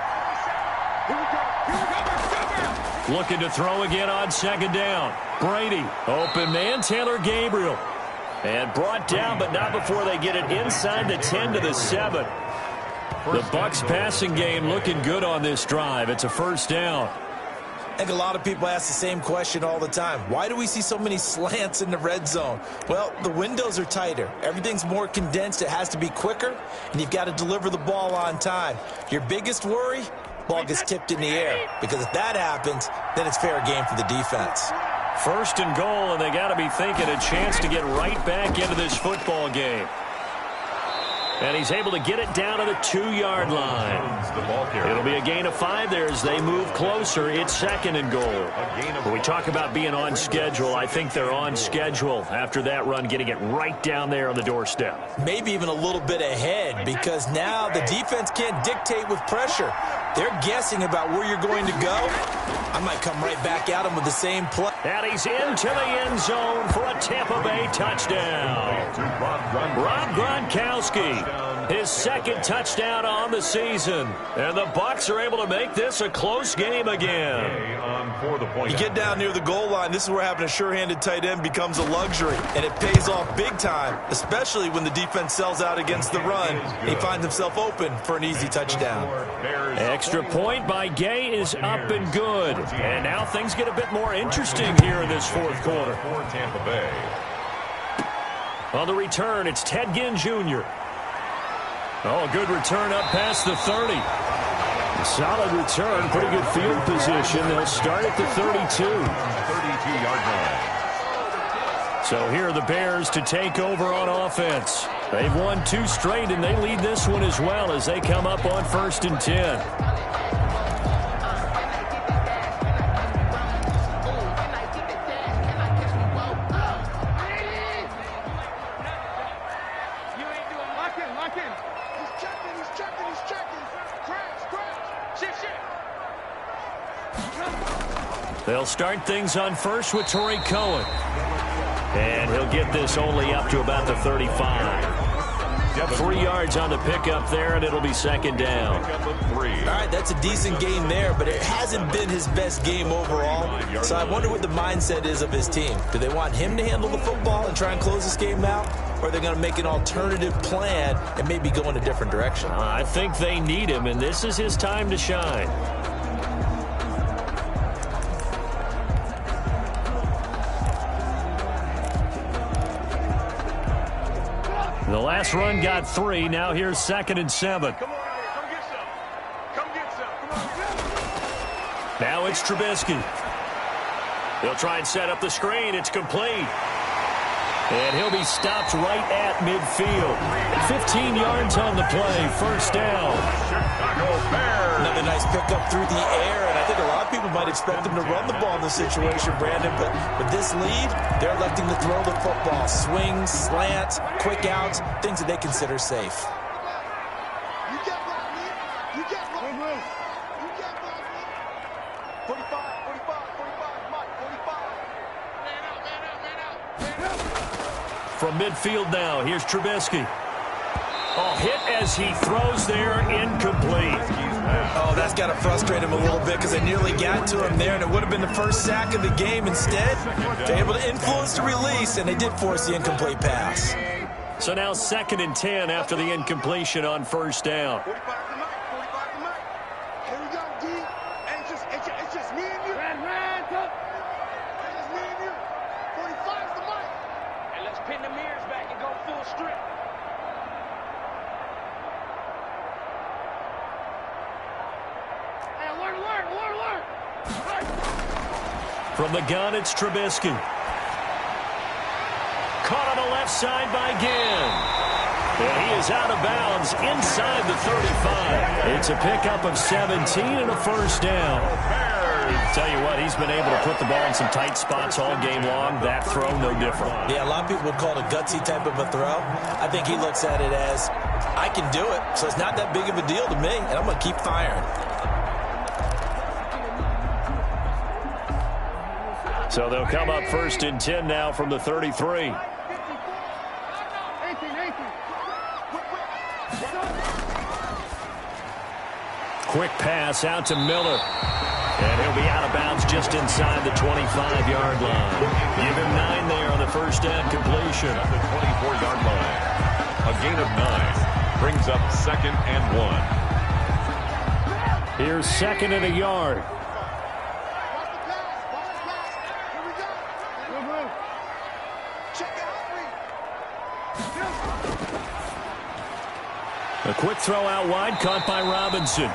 Looking to throw again on second down. Brady, open man, Taylor Gabriel. And brought down, but not before they get it inside the 10 to the 7. The Bucs passing game looking good on this drive. It's a first down. I think a lot of people ask the same question all the time. Why do we see so many slants in the red zone? Well, the windows are tighter. Everything's more condensed. It has to be quicker, and you've got to deliver the ball on time. Your biggest worry? Ball gets tipped in the air, because if that happens, then it's fair game for the defense. First and goal, and they got to be thinking a chance to get right back into this football game. And he's able to get it down to the 2-yard line. It'll be a gain of 5 there as they move closer. It's second and goal. When we talk about being on schedule, I think they're on schedule after that run, getting it right down there on the doorstep. Maybe even a little bit ahead, because now the defense can't dictate with pressure. They're guessing about where you're going to go. I might come right back at him with the same play. And he's into the end zone for a Tampa Bay touchdown. Rob Gronkowski, his second touchdown on the season. And the Bucs are able to make this a close game again. You get down near the goal line, this is where having a sure-handed tight end becomes a luxury. And it pays off big time, especially when the defense sells out against the run. He finds himself open for an easy touchdown. Extra point by Gay is up and good. And now things get a bit more interesting here in this fourth quarter. Tampa Bay. On the return, it's Ted Ginn Jr. Oh, a good return up past the 30. Solid return, pretty good field position. They'll start at the 32. 32-yard line. So here are the Bears to take over on offense. They've won 2 straight, and they lead this one as well as they come up on 1st and 10. They'll start things on first with Torrey Cohen. And he'll get this only up to about the 35. 3 yards on the pickup there, and it'll be second down. All right, that's a decent game there, but it hasn't been his best game overall. So I wonder what the mindset is of his team. Do they want him to handle the football and try and close this game out? Or are they going to make an alternative plan and maybe go in a different direction? I think they need him, and this is his time to shine. The last run got 3. Now here's 2nd and 7. Come on here. Come get some. Come get some. Come on. Now it's Trubisky. He'll try and set up the screen. It's complete. And he'll be stopped right at midfield. 15 yards on the play. First down. Another nice pickup through the air, and I think a lot of people might expect them to run the ball in this situation, Brandon, but with this lead, they're electing to throw the football. Swings, slants, quick outs, things that they consider safe. You get block me. You get block me. You get block me. 45, 45, Mike, 45. Man out, man out, man out, man out. From midfield now, here's Trubisky. Oh, hit as he throws there, incomplete. Oh, that's got to frustrate him a little bit because they nearly got to him there, and it would have been the first sack of the game. Instead, they're able to influence the release, and they did force the incomplete pass. So now 2nd and 10 after the incompletion on first down. 45 to Mike, 45 to Mike. Here we go, D. And it's just me and you. It's just me and you. 45 to Mike. And let's pin the mirrors back and go full strip. From the gun, it's Trubisky. Caught on the left side by Ginn. And he is out of bounds inside the 35. It's a pickup of 17 and a first down. Tell you what, he's been able to put the ball in some tight spots all game long. That throw, no different. Yeah, a lot of people would call it a gutsy type of a throw. I think he looks at it as, I can do it, so it's not that big of a deal to me, and I'm going to keep firing. So they'll come up 1st and 10 now from the 33. Quick pass out to Miller. And he'll be out of bounds just inside the 25-yard line. Give him 9 there on the first down completion. At the 24-yard line. A gain of 9 brings up 2nd and 1. Here's 2nd and a yard. A quick throw out wide, caught by Robinson.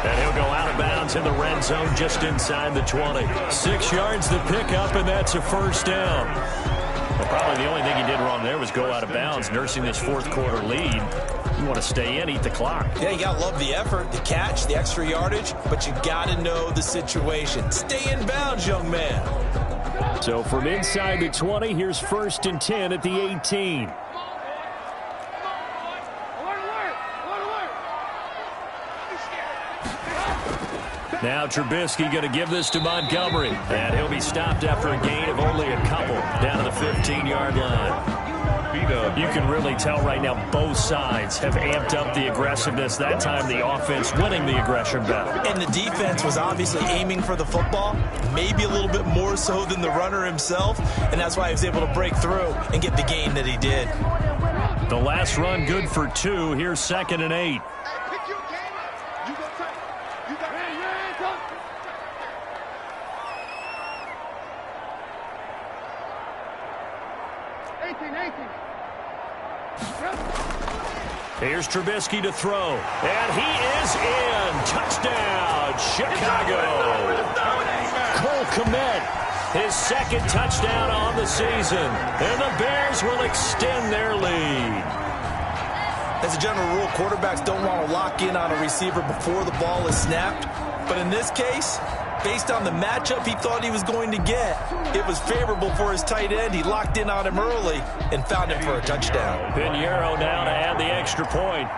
And he'll go out of bounds in the red zone just inside the 20. 6 yards to pick up, and that's a first down. Well, probably the only thing he did wrong there was go out of bounds, nursing this fourth quarter lead. You want to stay in, eat the clock. Yeah, you got to love the effort, the catch, the extra yardage, but you got to know the situation. Stay in bounds, young man. So from inside the 20, here's 1st and 10 at the 18. Now Trubisky going to give this to Montgomery. And he'll be stopped after a gain of only a couple down to the 15-yard line. You can really tell right now both sides have amped up the aggressiveness. That time the offense winning the aggression battle. And the defense was obviously aiming for the football, maybe a little bit more so than the runner himself. And that's why he was able to break through and get the gain that he did. The last run good for 2. Here's 2nd and 8. Here's Trubisky to throw. And he is in. Touchdown, Chicago. Cole Kmet, his 2nd touchdown on the season. And the Bears will extend their lead. As a general rule, quarterbacks don't want to lock in on a receiver before the ball is snapped. But in this case, based on the matchup he thought he was going to get, it was favorable for his tight end. He locked in on him early and found him for a touchdown. Pinheiro now to add the extra point.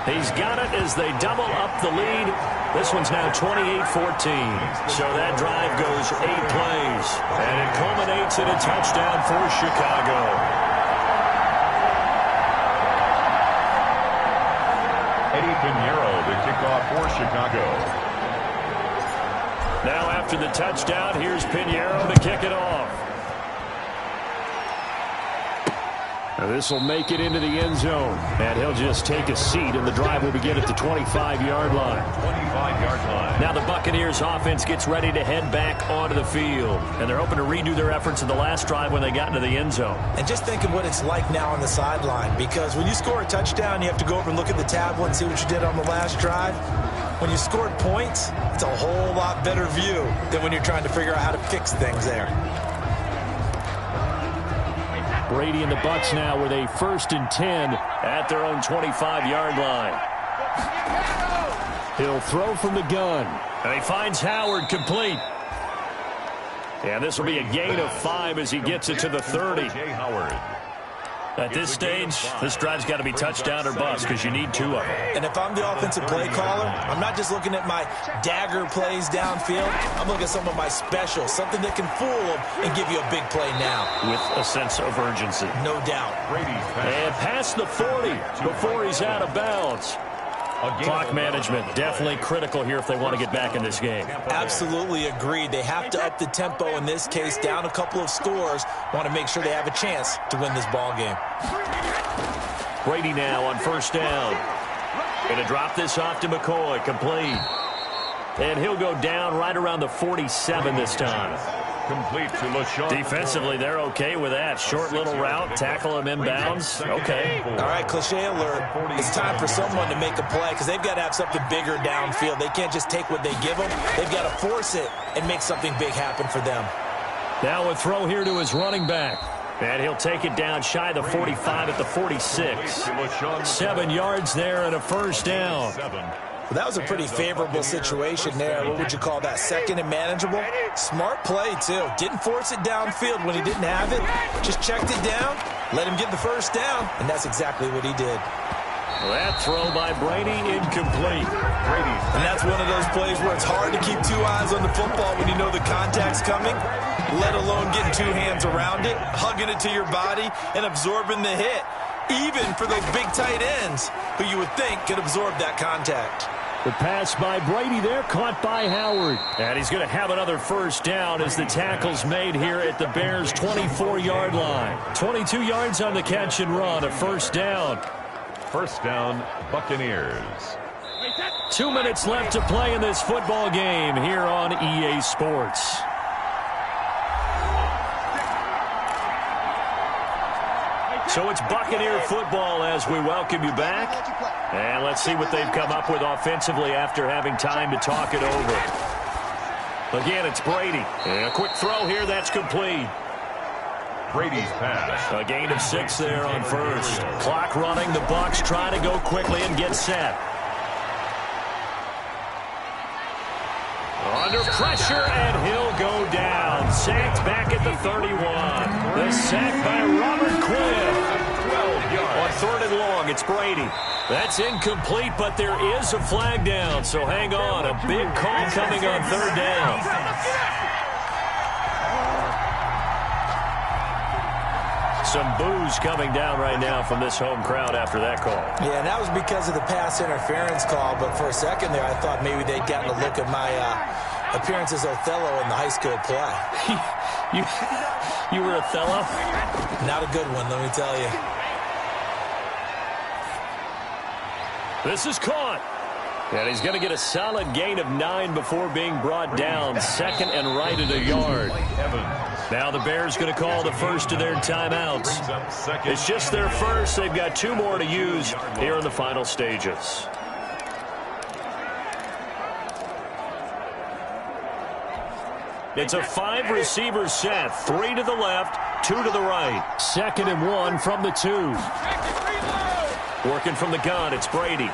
He's got it as they double up the lead. This one's now 28-14. So that drive goes 8 plays. And it culminates in a touchdown for Chicago. Pinheiro, the kickoff for Chicago. Now after the touchdown, here's Pinheiro to kick it off. Now this will make it into the end zone. And he'll just take a seat, and the drive will begin at the 25-yard line. 25-yard line. Now the Buccaneers offense gets ready to head back onto the field. And they're hoping to redo their efforts in the last drive when they got into the end zone. And just think of what it's like now on the sideline, because when you score a touchdown, you have to go over and look at the tablet and see what you did on the last drive. When you scored points, it's a whole lot better view than when you're trying to figure out how to fix things there. Brady and the Bucs now with a 1st and 10 at their own 25-yard line. He'll throw from the gun. And he finds Howard complete. And this will be a gain of 5 as he gets it to the 30. At this stage, this drive's got to be touchdown or bust because you need 2 of them. And if I'm the offensive play caller, I'm not just looking at my dagger plays downfield. I'm looking at some of my specials, something that can fool them and give you a big play now. With a sense of urgency. No doubt. And past the 40 before he's out of bounds. Clock management definitely critical here if they want to get back in this game. Absolutely agreed. They have to up the tempo in this case, down a couple of scores. Want to make sure they have a chance to win this ball game. Brady now on 1st down. Going to drop this off to McCoy, complete. And he'll go down right around the 47 this time. Complete to LaShawn. Defensively, they're okay with that. Short little route, tackle him inbounds. Okay. All right, cliche alert. It's time for someone to make a play because they've got to have something bigger downfield. They can't just take what they give them. They've got to force it and make something big happen for them. Now a throw here to his running back. And he'll take it down shy of the 45 at the 46. 7 yards there and a first down. Well, that was a pretty favorable situation there. What would you call that? Second and manageable? Smart play, too. Didn't force it downfield when he didn't have it. Just checked it down, let him get the first down, and that's exactly what he did. That throw by Brady incomplete. And that's one of those plays where it's hard to keep 2 eyes on the football when you know the contact's coming, let alone getting 2 hands around it, hugging it to your body, and absorbing the hit, even for those big tight ends who you would think could absorb that contact. The pass by Brady there, caught by Howard. And he's going to have another first down as the tackle's made here at the Bears' 24-yard line. 22 yards on the catch and run, a first down. First down, Buccaneers. 2 minutes left to play in this football game here on EA Sports. So it's Buccaneer football as we welcome you back. And let's see what they've come up with offensively after having time to talk it over. Again, it's Brady. And a quick throw here, that's complete. Brady's pass. A gain of 6 there on first. Clock running, the Bucs trying to go quickly and get set. Under pressure, and he'll go down. Sacked back at the 31. The sack by Robert Quinn. 12 yards. On third and long, it's Brady. That's incomplete, but there is a flag down, so hang on. A big call coming on third down. Some boos coming down right now from this home crowd after that call. Yeah, and that was because of the pass interference call, but for a second there I thought maybe they'd gotten a look at my appearance as Othello in the high school play. You were Othello? Not a good one, let me tell you. This is caught. And he's going to get a solid gain of 9 before being brought down. Second and right at a yard. Now the Bears going to call the first of their timeouts. It's just their first. They've got 2 more to use here in the final stages. It's a 5-receiver set. 3 to the left, 2 to the right. Second and 1 from the 2. Working from the gun, it's Brady.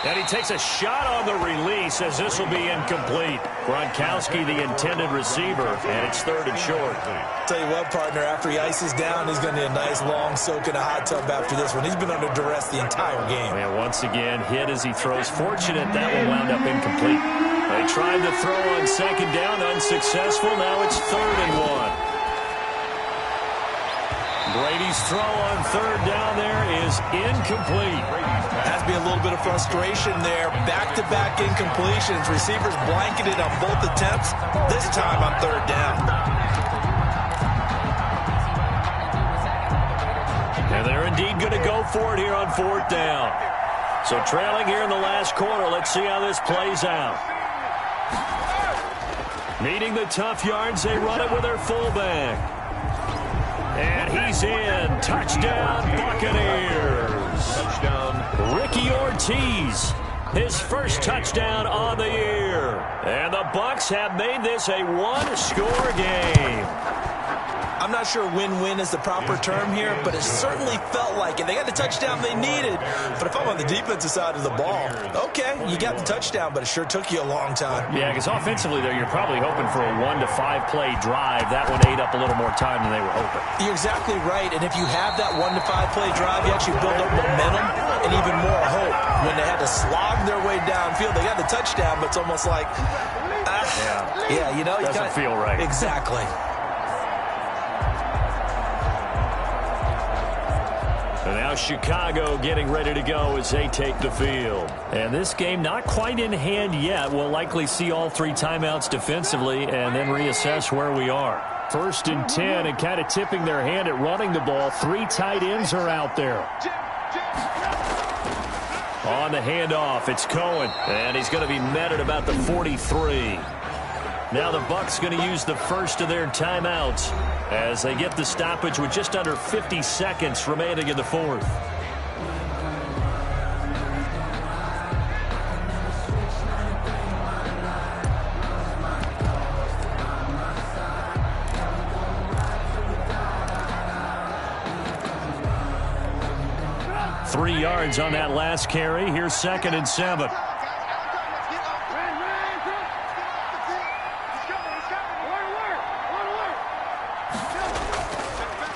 And he takes a shot on the release as this will be incomplete. Gronkowski, the intended receiver, and it's third and short. Tell you what, partner, after he ices down, he's going to need a nice long soak in a hot tub after this one. He's been under duress the entire game. And once again, hit as he throws. Fortunate that one wound up incomplete. They tried to throw on second down, unsuccessful. Now it's third and 1. Brady's throw on third down there is incomplete. Has to be a little bit of frustration there. Back-to-back incompletions. Receivers blanketed on both attempts, this time on third down. And they're indeed going to go for it here on fourth down. So trailing here in the last quarter, let's see how this plays out. Needing the tough yards, they run it with their fullback. And he's in. Touchdown, Buccaneers. Touchdown. Ricky Ortiz, his first touchdown on the year. And the Bucs have made this a 1-score game. I'm not sure win-win is the proper term here, but it certainly felt like it. They got the touchdown they needed, but if I'm on the defensive side of the ball, okay, you got the touchdown, but it sure took you a long time. Yeah, because offensively there, you're probably hoping for a 1 to 5 play drive. That one ate up a little more time than they were hoping. You're exactly right, and if you have that 1 to 5 play drive, you actually build up momentum and even more hope. When they had to slog their way downfield, they got the touchdown, but it's almost like, yeah, you know, doesn't feel right. Exactly. And now Chicago getting ready to go as they take the field. And this game not quite in hand yet. We'll likely see all 3 timeouts defensively and then reassess where we are. 1st and 10 and kind of tipping their hand at running the ball. 3 tight ends are out there. On the handoff, it's Cohen. And he's going to be met at about the 43. Now the Bucs going to use the first of their timeouts as they get the stoppage with just under 50 seconds remaining in the fourth. 3 yards on that last carry. Here's 2nd and 7.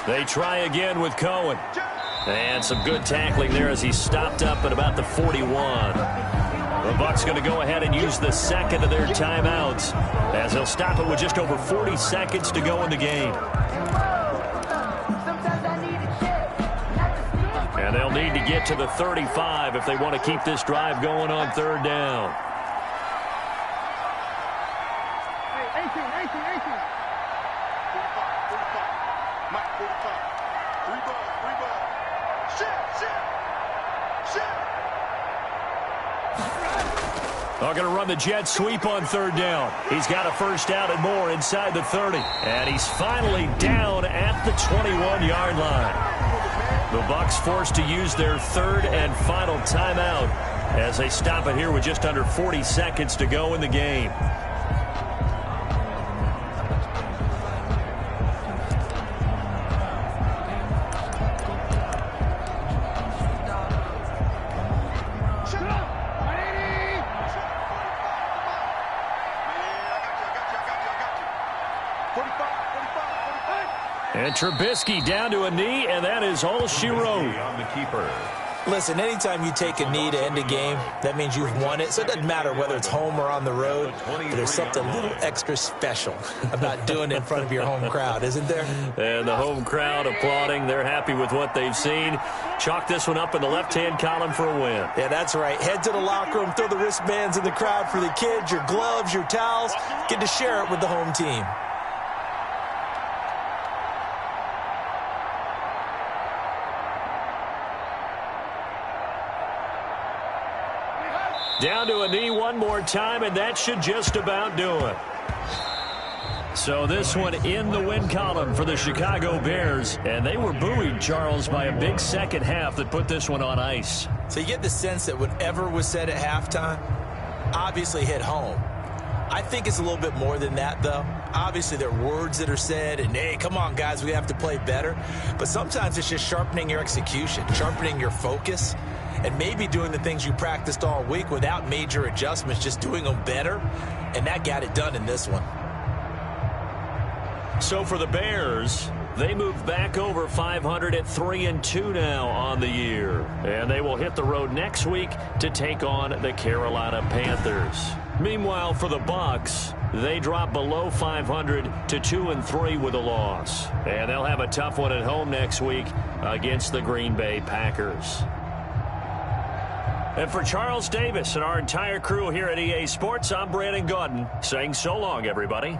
They try again with Cohen. And some good tackling there as he stopped up at about the 41. The Bucs going to go ahead and use the second of their timeouts as they'll stop it with just over 40 seconds to go in the game. And they'll need to get to the 35 if they want to keep this drive going on 3rd down. They're going to run the jet sweep on 3rd down. He's got a first down and more inside the 30. And he's finally down at the 21-yard line. The Bucs forced to use their 3rd and final timeout as they stop it here with just under 40 seconds to go in the game. And Trubisky down to a knee, and that is all she wrote. On the keeper. Listen, anytime you take a knee to end a game, that means you've won it. So it doesn't matter whether it's home or on the road, but there's something a little extra special about doing it in front of your home crowd, isn't there? And the home crowd applauding. They're happy with what they've seen. Chalk this one up in the left-hand column for a win. Yeah, that's right. Head to the locker room, throw the wristbands in the crowd for the kids, your gloves, your towels. Get to share it with the home team. Down to a knee one more time, and that should just about do it. So this one in the win column for the Chicago Bears. And they were buoyed, Charles, by a big second half that put this one on ice. So you get the sense that whatever was said at halftime obviously hit home. I think it's a little bit more than that, though. Obviously, there are words that are said, and, hey, come on, guys, we have to play better. But sometimes it's just sharpening your execution, sharpening your focus, and maybe doing the things you practiced all week without major adjustments, just doing them better, and that got it done in this one. So for the Bears, they move back over 500 at 3-2 now on the year. And they will hit the road next week to take on the Carolina Panthers. Meanwhile, for the Bucs, they drop below 500 to 2-3 with a loss. And they'll have a tough one at home next week against the Green Bay Packers. And for Charles Davis and our entire crew here at EA Sports, I'm Brandon Gaudin saying so long, everybody.